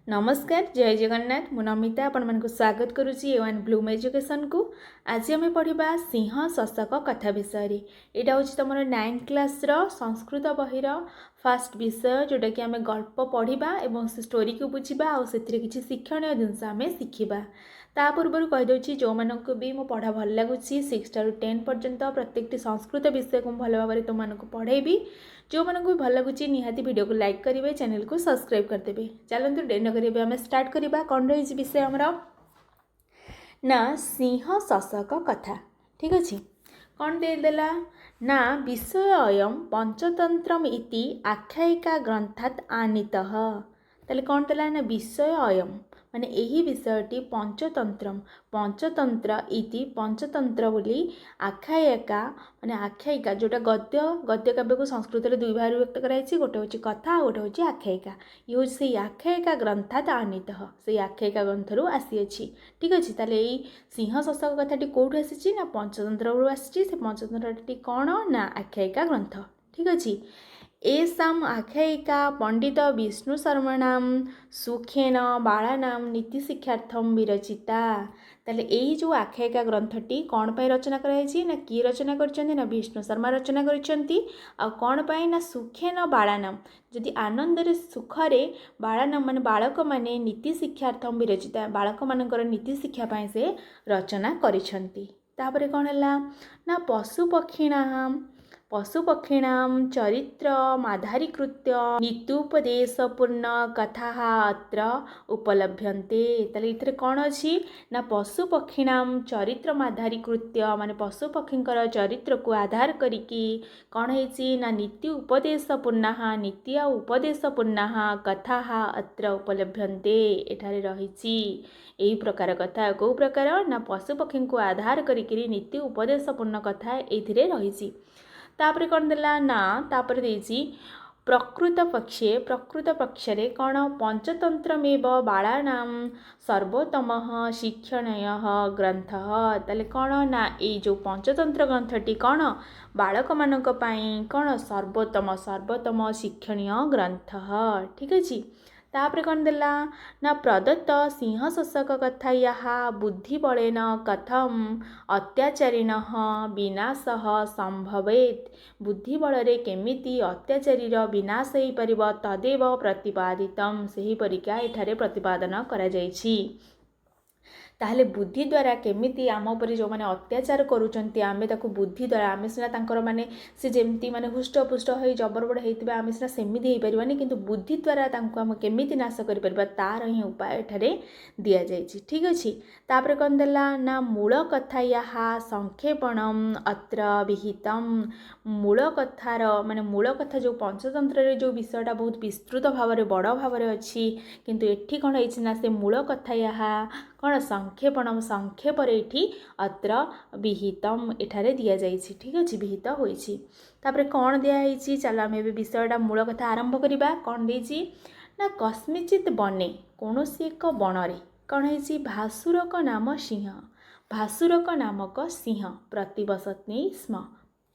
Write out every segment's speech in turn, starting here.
नमस्कार जय जगन्नाथ मु नमिता आपण मानक स्वागत करुच्ची ए1 ब्लूम एजुकेशन को। आज आम पढ़ा सिंह शशक कथा विषय। यहाँ हूँ तुम 9th क्लास संस्कृत बहिर फास्ट विषय जोटा कि आम गल्प पढ़ा और से स्टोरी को बुझा और किसी शिक्षण जिनस आम शिखा। ता पूर्व कहीदे जो मानक भी मो पढ़ा भल लगुच 6 टा 10 पर्यंत प्रत्येक संस्कृत विषय को भल भाव में तुमको पढ़ेबी। जो मानक भी भल लगुच निहाती वीडियो को लाइक करेंगे, चैनल को सब्सक्राइब करदे। चलते डेन करेंगे आम स्टार्ट करवा। कौन रही विषय आमर ना सिंह शशक कथा। ठीक अच्छे कौन देदेला ना विषय अयम पंचतंत्रम इति आख्यायिका ग्रंथात आनीतः। ताले कौन देला ना विषय अयम माने यही विषयटी पंचतंत्रम पंचतंत्र इति पंचतंत्र बोली आख्यायिका माने आख्यायिका जोटा गद्य गद्य काव्य को संस्कृत में दुई भाग व्यक्त कराई। गोटे हूँ कथा गोटे हूँ आख्यायिका। ये हूँ से आख्यायिका ग्रंथात आनीतः से आख्यायिका ग्रंथरू आसी। ठीक अच्छे ताले यही सिंह शशक कथाटी कौटू आसी ना पंचतंत्र आसी। से पंचतंत्रटी कौन ना आख्यायिका ग्रंथ। ठीक अच्छे एसाम आख्यायिका पंडित विष्णु शर्मणाम सुखेन बालानाम नीति शिक्षार्थम विरचिता। ताले यही जो आख्यायिका ग्रंथटी कौन पाई रचना कराई ना किए रचना करछन्ती ना विष्णु शर्मा रचना करछन्ती। आ कौन पाई ना सुखेन बालानाम जदि आनंदरे सुखरे बालानाम माने बालक माने नीति शिक्षार्थम विरचिता बालक मानकर नीति शिक्षा पाई से रचना करिछन्ती। तापरे कौन हला ना पशुपक्षिणाम चरित्र आधारीकृत्य नीत्युपदेशपूर्ण कथा अत्र उपलभ्यन्ते। ताले इथरे कौन अच्छी ना पशुपक्षिणाम चरित्र आधारीकृत्य माने पशुपक्षींकर चरित्र को आधार करिकी कौन है ना नीति उपदेशपूर्ण नीति आ उपदेशपूर्ण कथा अत्र उपलभ्यन्ते। एठारे रहिछि यही प्रकार कथा कौ प्रकार ना पशुपक्षी को आधार करिकी नीति उपदेशपूर्ण कथा एथिरे रहिछि। तापरे कौन देला ना तापरे देछि प्रकृत पक्षरे कौन पंचतंत्रमेव बालानां सर्वोत्तमः शिक्षणीयः ग्रंथः। ताले कौन ना ये जो पंचतंत्र ग्रंथटी कौन बालक मानक पई कौन सर्वोत्तम शिक्षणीय ग्रंथः। ठीक अछि तापरे कौन देला ना प्रदत्त सिंह शशक कथाया बुद्धिबलेन कथम अत्याचारिणः विनाशः संभवेत् बुद्धिबल केमिति अत्याचारीर विनाश हो पार तदेव प्रतिपादितम सही परिका एठारे प्रतिपादन करा जायछि। ताहले बुद्धि द्वारा केमिति आम उपर जो माने अत्याचार करूचंती आमे ताकू बुद्धि द्वारा आमे सिना तांकर माने से जेमती माने हुष्टपुष्ट हो जबरबड़ होइतिबा आमे सिना सेमिति हेइ परिबानी किंतु बुद्धि द्वारा तांको आम केमिति नाश करि परिबा तार ही उपाय एठारे दिया जायछि। ठीक अछि तापरे कोन देला ना मूल कथाया संक्षेपणम अत्र विहितम मूल कथार माने मूल कथा जो पंचतंत्र रे जो विषयटा बहुत विस्तृत भाव में बड़ भाव में अच्छी किंतु एठी कौन है ना से मूल कथाया कौन संक्षेपणम संक्षेप ये अत्र विहितम एठारे दिया जाइछि। ठीक अच्छे विहित होइछि तापरे कौन दिया चल आम ए विषयटा मूल कथा आरंभ करवा। कौन देछि ना कस्मिचित बने कौन सी एक बणरे कौन है भासुरक नाम सिंह भासुरक नामक सिंह प्रतिवसति स्म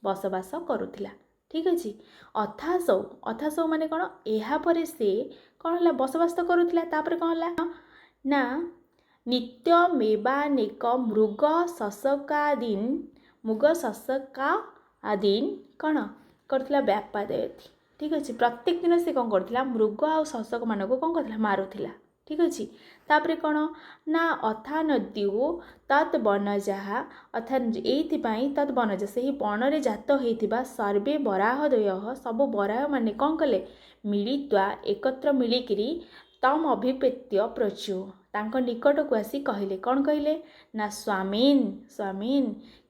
बसवास करुथिला। ठीक अच्छे अथासौ माने कौन यापर से कौन है बसवास करुथिला। तापर कौन है ना नित्यमेवानेक मृग शशकादीन कौन करथिला व्यापादयति। ठीक अच्छे प्रत्येक दिन से कौन करथिला मृग आ शशक मानक कौन करथिला मारुथिला। ठीक अच्छे तापरे कौन ना अथा नद्यु तत् बनजा अर्थात ये तत् बनजा से ही बणरे जात होइथिबा सर्वे बराहदय सब बराह माने कौन कले मिलित्वा एकत्र मिलिकिरी तम अभिपेत्य प्रचु तांक निकट को आसी कहले कौन कहले ना स्वामीन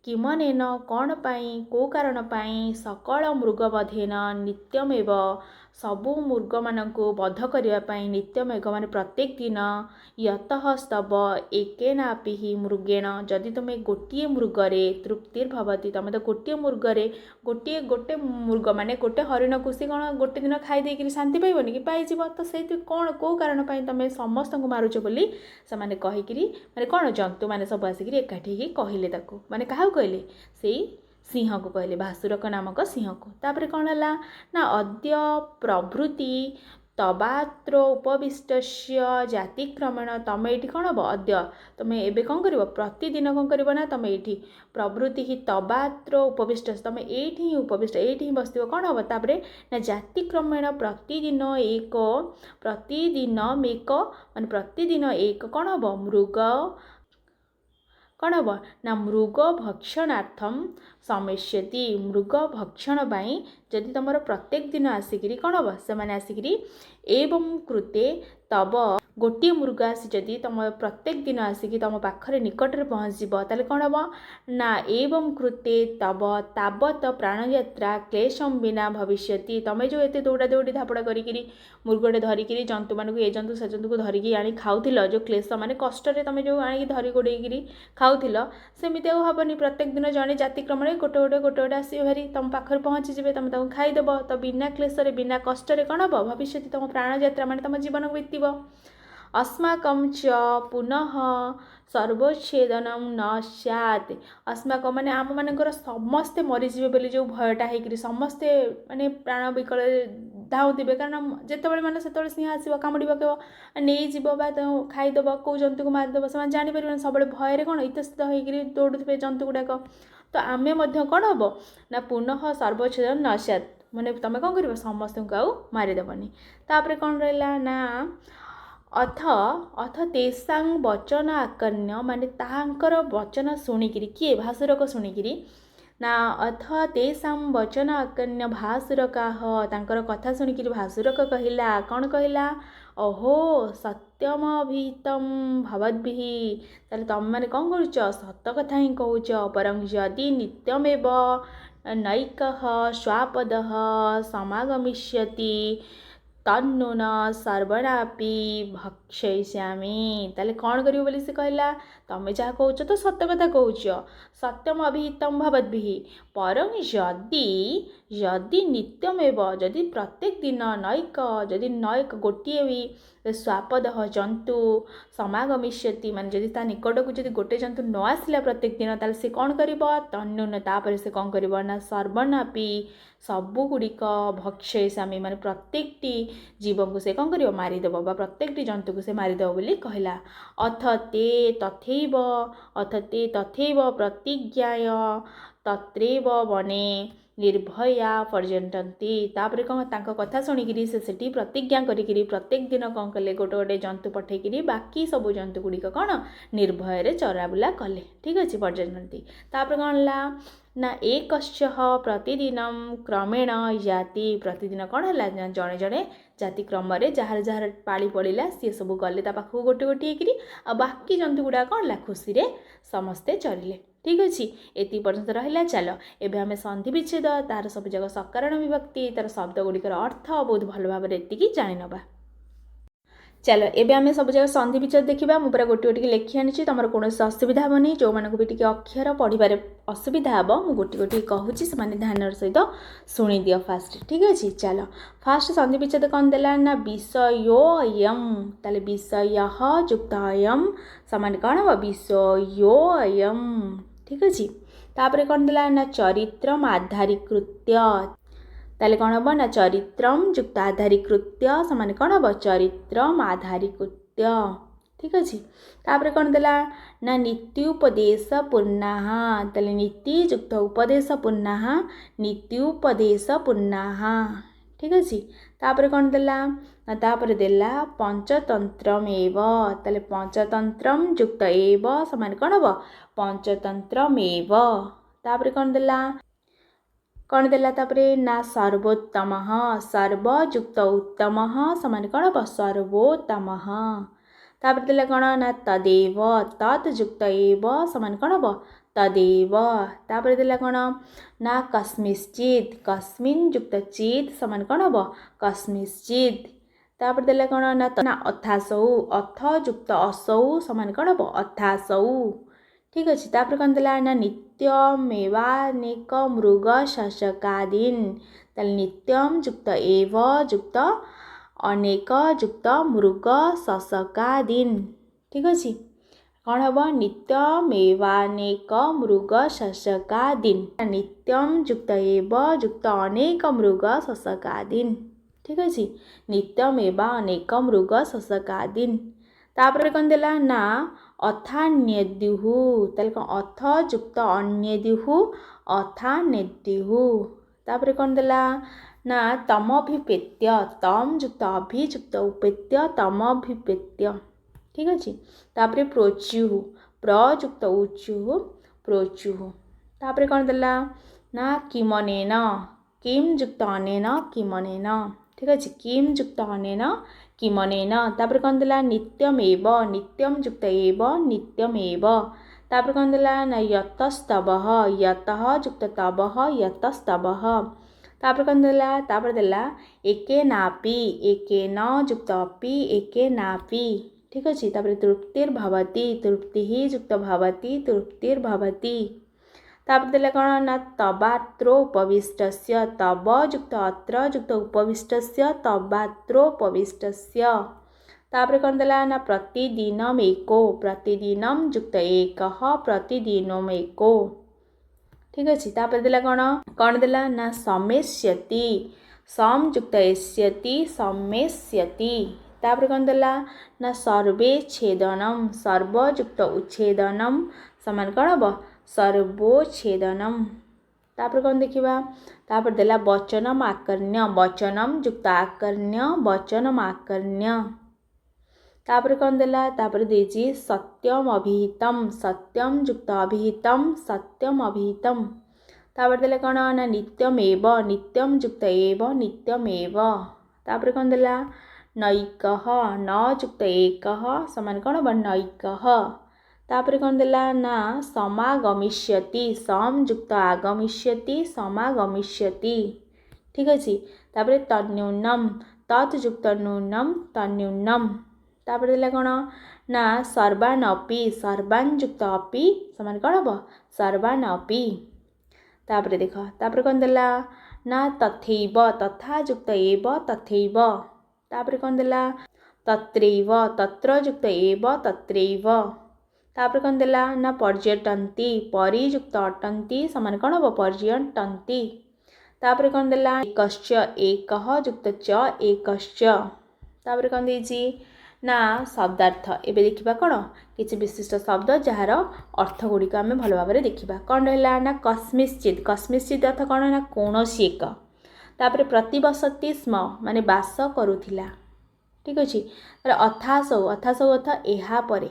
किमनेन कौन पाई को कारण पाई सकल मृगवधेन नित्यमेव सबु मृग मानकु बध करने नित्यमेघ मान प्रत्येक दिन यतः स्तव एकेनापि मृगेण जदि तुम्हें गोटे मृगरे तृप्तिर्भवती तुम तो गोटे मृगरे गोटे गोटे मृग माने गोटे हरिण को सी कौन गोटे दिन खाई देकर शांति पाइबनी कि पाइब तो से कौन कौ कारण तुम समस्त को मारुच बोली से मैंने कहीकि माने कौन जंतु मैंने सब आसिक एकाठी कहले ताकू माने क्या कहले से सिंह को कहले भासुरक नामक सिंह को। तापर कौन है ना अद्य प्रभृति तबात्र उपविष्टस्य जातिक्रमेण तमें ये कौन हम अद्य तुम एवं कौन कर प्रतिदिन कौन कर ना तुम ये प्रवृत्ति ही तबात्र उपविष्ट तुम ये उपविष्ट ये बस कौन हम तापर ना जातिक्रमेण प्रतिदिन एक मान प्रतिदिन एक कौन हम मृग कौन हम ना मृग भक्षणार्थम समस्यति मृग भक्षण जदि तुम प्रत्येक दिन आसिक कौन हम से मैंने आसिक एवं कृते तब गोटे मृग आसी जदि तुम प्रत्येक दिन आसिक तुम पाखरे निकटरे पहुँचब ताले कौन हम ना एवं कृते तब तावत प्राणयात्रा क्लेशम बिना भविष्यति तुम जो एते दौड़ा दौड़ी धापड़ा करी मृगटे धरिकी जंतु मानक ए जंतु से जंतु को धरिकी आनी खाऊल जो क्लेश माने कष्ट तुम जो आनी धरी गोड़ेकरी खाऊल सेमती हेनी प्रत्येक दिन जड़े जातिक्रमण गोटे गोटे आसवे भारी तुम पाखे पहुँचीजे तुम खाईदेव तो बिना क्लेश बिना कष्ट कौन हम भविष्य तुम प्राणयात्रा माने तुम जीवन बीतब अस्माकं च पुनः सर्वच्छेदनम न सैत् अस्माक माने आम मानकर समस्ते मरीजे बोली जो भयटा होकर समस्ते माने प्राण विकल धाउे कारण जिते मैंने से सिंह आसो कामुड़ी पकेब नहीं बा खाईदेव कौ जंतु को मारिदेव से जापर सब भयर कौन इतस्त होकर दौड़े जंतु गुड़ाक तो आमे कौन हम ना पुनः सर्वच्छेदन न सैत् माने तुम कौन कर समस्त को आउ मारिदेवनी तापर कौन रहा ना अथ तेषां वचन आकर्ण्य माने ताहांकर वचन शुणिकी किए भासुरक शुणिकी ना अथ तेषां वचन आकर्ण्य भासुरकाह तांकर कथा शुणिकी भासुरक कहला कौन कहला अहो सत्यमभिहितं भवद्भिः ताले तुम मैंने कौन करुच सत कथा ही कहूच परं यदि नित्यमेव नैकः स्वापदः समागमिष्यति तन्नून सर्वनापी भक्षयिष्यामि ताले कौन करियो बोली से कहला तमें जहाँ कौच तो सत्य कथा कौच सत्यम अभिहितम भवद्भिः परं यदि नित्यमेव जदि प्रत्येक दिन नैक गोटे भी स्वापदः जंतु समागमिष्यति मान जदि ता निकट को जदि गोटे जंतु न आसला प्रत्येक दिन ताले से कौन करिब तन्नून तापर से कौन करिब ना सर्वनापी सबुगुड़िक भक्षयिष्यामि माने प्रत्येकटी जीव को से कौन करियो मारिदेव बा प्रत्येकटी जंतु को से मारिदेव बोली कहला अथ ते तथैव प्रतिज्ञाय तत्रैव वने निर्भया पर्यटन्ति तापर कौन तांको कथा शुणिकी से प्रतिज्ञा करी प्रत्येक दिन कौन कले गोटे गोटे जंतु पठेकरी बाकी सब जंतु गुड़िक कौन निर्भय चराबुला कले ठीक अच्छे पर्यटन्ति तापर कौन ला ना एक प्रतिदिन क्रमेण जाति प्रतिदिन कौन है जड़े जड़े जाति क्रम जार जार पाली पड़ा सी सब गले पाखक गोटे गोटे आ बाकी जंतु गुड़ा कौन खुशी रे समस्ते चरिले ठीक अच्छे ये पर्यंत रहा चलो एवं आम संधि विच्छेद तार सब जगह सकारण विभक्ति तार शब्द गुड़िकर अर्थ बहुत भल भाव ये जाणीनवा चलो एवं आम सब जगह संधि विच्छेद देखा मुझे गोटे गोटे लिखि आनी तुम कौन असुविधा हेनी जो मानक भी टी अक्षर पढ़वे असुविधा हे मुझे गोटे गोटे कहूँ से ध्यान सहित शुणी दियो फास्ट ठीक अच्छे चलो फास्ट संधि विच्छेद कौन देला ना विषयोऽयं ताले विषय युक्त अयम समान कौन हम विषयोऽयं ठीक अच्छे तापर कौन देला ना चरित्रम आधारीकृत्य ताले कौन हम ना चरित्रम युक्त आधारीकृत्य समान कौन हम चरित्रम आधारीकृत्य ठीक अच्छे तापर कौन देला ना नीत्युपदेश पूर्णाः ताले नीति युक्त उपदेश पूर्णाः नीत्युपदेश पूर्णाः ठीक अच्छे तापर कौन देला ना तापर देला पंचतंत्रमेव ताले पंचतंत्रम युक्त एव समान कौन हम पंचतंत्रमेव तापर कौन देला तापरे ना सर्वोत्तमः सर्वयुक्त उत्तमः समान कौन हम सर्वोत्तमः तापर देला कौन ना तदेव तत्युक्त एव समान कौन हम तदेव तापर देला कौन ना कस्मिंश्चित् कस्मिन् युक्त चित् समान कौन हम कस्मिंश्चित् तापर देला कौन ना अथासौ अथ युक्त असौ समान कौन हम अथासौ ठीक अच्छे तापर कौन देला ना नित्यमेवानेक मृग शशकादीन ताले नित्यम युक्त एव युक्त अनेक युक्त मृग शशकादीन ठीक अच्छे कौन हम नित्यमेवानेक मृग शशकादीन नित्यम युक्त एव युक्त अनेक मृग शशकादीन ठीक अच्छे नित्यमेव अनेक मृग शशकादीन तापर कौन देला ना अथान्यद्युः ताले कौन अथ जुक्त अन्यद्युः अथान्यद्युः तापर कौन देला ना तमभिपेत्य तम जुक्त अभिजुक्त उपेत्य तमभिपेत्य ठीक अच्छे तापर प्रोच्युः प्रजुक्त उच्युः प्रोच्युः तापर कौन देला ना किमनेन किम जुक्त अनेन किमनेन ठीक अच्छे किम जुक्त अनेन किमनेन तापर कौन देला नित्यमेव नित्यम जुक्त एव नित्यमेव तापर कौन देला ना यतस्तवः यतः जुक्त तवः यतस्तवः तापर कौन देला एकेन जुक्त अपि एकेनापि ठीक अच्छे तापर तृप्तिर्भवति तृप्तिः जुक्त भवति तृप्तिर्भवति तापर देला कौन ना तबात्रोपविष्टस्य तब जुक्त अत्र जुक्त उपविष्टस्य तबात्रोपविष्टस्य तापर कौन देला ना प्रतिदिनमेको प्रतिदिनम जुक्त एकः प्रतिदिनमेको ठीक अच्छे तापर देला कौन देला ना समेष्यति सम जुक्त एष्यति समेष्यति तापर कौन देला ना सर्वे छेदनम सर्व जुक्त उच्छेदनम समान कौन हम सर्वोच्छेदनम तापर कौन देखिबा तापर देला वचनम आकर्ण्य वचनम जुक्त आकर्ण्य वचनम आकर्ण्य तापर कौन देला तापर देजी सत्यम अभिहितम सत्यम जुक्त अभिहितम सत्यम अभिहितम तापर देला कौन ना नित्यमेव नित्यम जुक्त एव नित्यमेव तापर कौन देला नैकः न जुक्त एकः समान कौन हम नैकः तापर कौन देला ना समागमिष्यति सम जुक्त आगमिष्यति समागमिष्यति ठीक अच्छे तापर तन्यूनम तत् जुक्त न्यूनम तन्यूनम तापर देला कौन ना सर्वानपि सर्वान जुक्त अपि समान कौन हम सर्वानपि तापर देख तापर कौन देला ना तथैव तथा जुक्त एव तथैव तापर कौन देला तत्रैव तत्र जुक्त एव तत्रैव तापर कौन देला ना पर्यटन्ति परिजुक्त अटन्ति समान कौन हम पर्यटन्ति तापर कौन देला एकश्च एकः जुक्त च एकश्च तापर कौन देछि ना शब्दार्थ एबे देखिबा कौन किछि विशिष्ट शब्द जार अर्थ गुड़िक आम भल भाव देखा कौन रहा ना कस्मिश्चित कस्मिश्चित अर्थ कौन ना कौनसी एक तापर प्रतिबसति स्म माने बास करुथिला ठीक अच्छे अथासौ अथासौ अर्थ एहा परे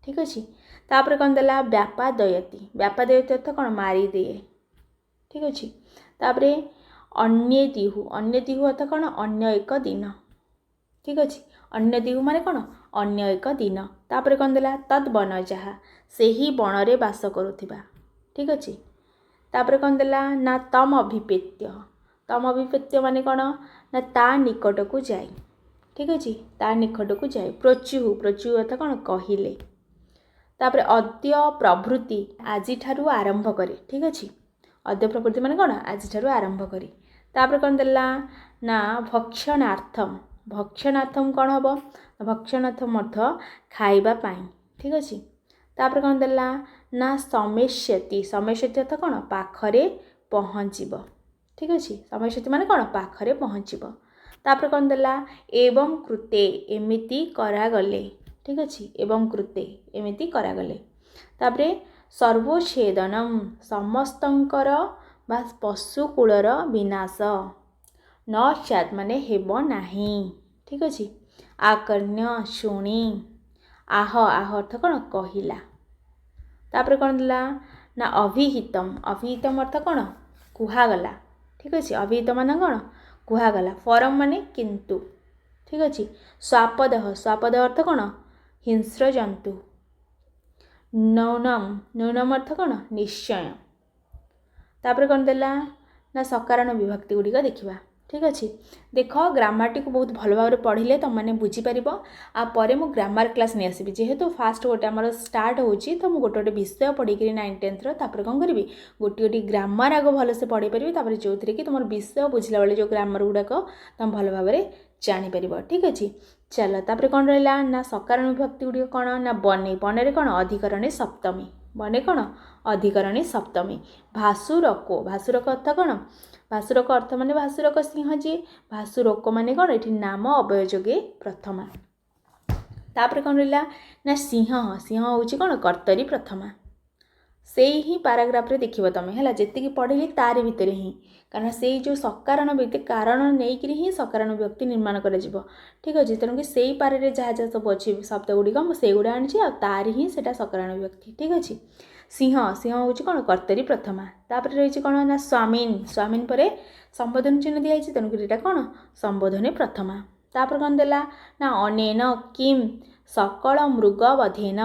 ठीक अच्छे तापर कौन देला व्यापादयति व्यापादयति अर्थ कौन मारिदे ठीक अच्छे तापर अन्यदिहु अर्थ कौन अन्य एक दिन ठीक अच्छे अन्य दिहु माने कौन अन्य एक दिन तापर कौन देला तद बन जहा से ही बणरे बास करुथिबा ठीक अच्छे तापर कौन देला ना तम अभिपेत्य माने कौन ना ता निकट को जाए ठीक अच्छे ता निकट को जाए प्रोच्युः अर्थ कौन कहिले तापर अद्य प्रभृति आज ठारू आरंभ करे ठीक अच्छे अद्य प्रभृति माने कौन आज ठारू आरंभ करे तापर कौन देला ना भक्षणार्थम कौन हम भक्षणार्थम अर्थ खाइबा पाई ठीक अच्छे तापर कौन देला ना समेष्यति अर्थ कौन पाखरे पहुँचब ठीक अच्छे समेष्यति माने कौन पाखरे पहुँचब तापर कौन देला एवं कृते एमिति करागले ठीक अच्छे एवं कृते एमिति करागले तापर सर्वोच्छेदनम समस्तंकर बा पशुकूलर विनाश न स्यात् माने हेब नाही ठीक अच्छे आकर्ण्य शुणी आह अर्थ कौन कहिला तापर कौन देला ना अभिहितम अर्थ कौन कुहागला ठीक अच्छे अभिहित मान कौन कुहागला फरम माने किंतु ठीक अच्छे स्वापद अर्थ कौन हिंस्र जंतु नौनम अर्थ कौन निश्चय तापर कौन देला ना सकारण विभक्ति गुड़िक देखा ठीक अच्छे देख ग्रामर को बहुत भल भाव पढ़े तुम मैंने बुझीपर आपर मु ग्रामर क्लास नहीं आसबि जेहेतु फास्ट गोटे आम स्टार्ट होची तो मुझे गोटे विषय पढ़ी 9th 10th तापर कौन करी गोटे गोटे ग्रामर आग भलसे पढ़ी पारि जो थी कि तुम विषय बुझला बेले जो ग्रामर गुड़ाक तुम भल भाव जापर ठीक अच्छे चल तापर कौन रहा ना सकारण विभक्ति गुड़िक कौन ना बने बने कौन अधिकरणे सप्तमी बने कौन अधिकरणे सप्तमी भासुरको अर्थ कौन भासुरक अर्थ माने भासुरक सिंह जी भासुरक माने कौन ये नाम अव्यय जोगे प्रथमा तापर कौन रहा ना सिंह सिंह हूँ कौन कर्तरी प्रथमा से ही पाराग्राफ रे देखिबो तमे हैला जेतिकी पढ़िली तारि भितरे ही कारण से जो सकारण व्यक्ति कारण नहीं ही सकारण व्यक्ति निर्माण कर ठीक अच्छे तेणुक से पारे जहाँ जहाँ सब अच्छी शब्द गुड़िक मुझे गुड़ा आनी तारि ही से सकारण व्यक्ति ठीक अच्छे सिंह सिंह हूँ कौन कर्तरी प्रथमा तापर रही कौन ना स्वामीन स्वामीन पर संबोधन चिन्ह दिखाई तेणुक यहाँ कौन संबोधने प्रथमा तापर कौन देला ना अनेन किम सकल मृग बधेन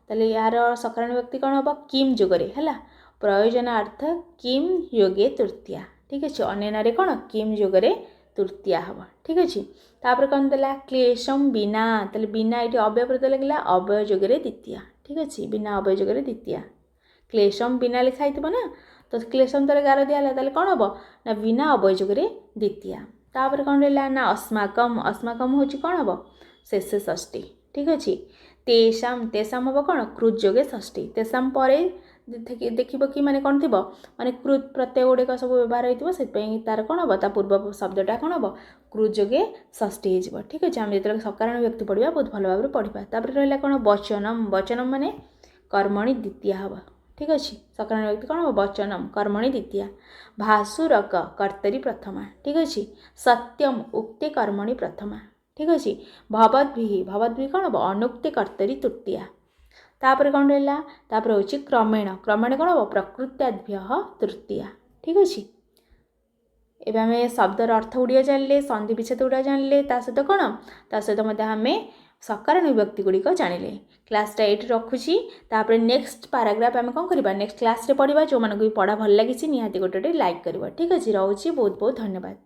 ताले यार सकारण व्यक्ति कौन हम किम जोगरे है प्रयोजनार्थ किम योगे तृतीया ठीक अच्छे अनेन कौन किम जोगरे तृतीया हम ठीक अच्छे तापर कौन देला क्लेशम बिना ताले बिना ये अव्यय प्रत्यय लगे अव्यय जोगरे द्वितीया ठीक अच्छे बिना अव्यय जोगरे द्वितीया क्लेशम बिना लिखाई ना तो क्लेशम तर गार दिया ताले कौन हम ना बिना अव्यय जोगरे द्वितीया तापर कौन रहा ना अस्माकम अस्माकम हूँ कौन हम शेष षष्ठी ठीक अच्छे तेषाम तेषाम हम कौन कृत जोगे षष्ठी तेषाम पर देखिए कि माने कौन थी माने कृत प्रत्यय गुड़िक सब व्यवहार होती तार कौन हम ता पूर्व शब्दटा कौन हम कृत जोगे षष्ठी हो ठीक अच्छे आम जो सकारण व्यक्ति पढ़ा बहुत भल भाव पढ़ा तापर रहा कौन वचनम वचनम माने कर्मणि द्वितीया हम ठीक अच्छे सकारण व्यक्ति कौन हम वचनम कर्मणि द्वितीया भासुरक कर्तरी प्रथमा ठीक अच्छे सत्यम उक्ते कर्मणि प्रथमा ठीक अच्छे भवद्भि कौन हम अनुक्ते कर्तरी तृतीया तापर कौन रहा तापर हूँ क्रमेण क्रमेण कौन हम प्रकृत्याभ्य तृतीया ठीक अच्छे एवं आम शब्दर अर्थ गुड़िया जानले संधि विच्छेद गुड़ा जानले सहित कौन ता सहित आम सकारण विभक्ति गुड़िक जानले क्लासटा ये रखुची तापर नेक्स्ट पाराग्राफ आम कौन करवा नेक्स्ट क्लास रे पढ़ा जो मानक भी पढ़ा भल लगी निहाती गोटे लाइक करवा ठीक अच्छे रोचे बहुत बहुत धन्यवाद।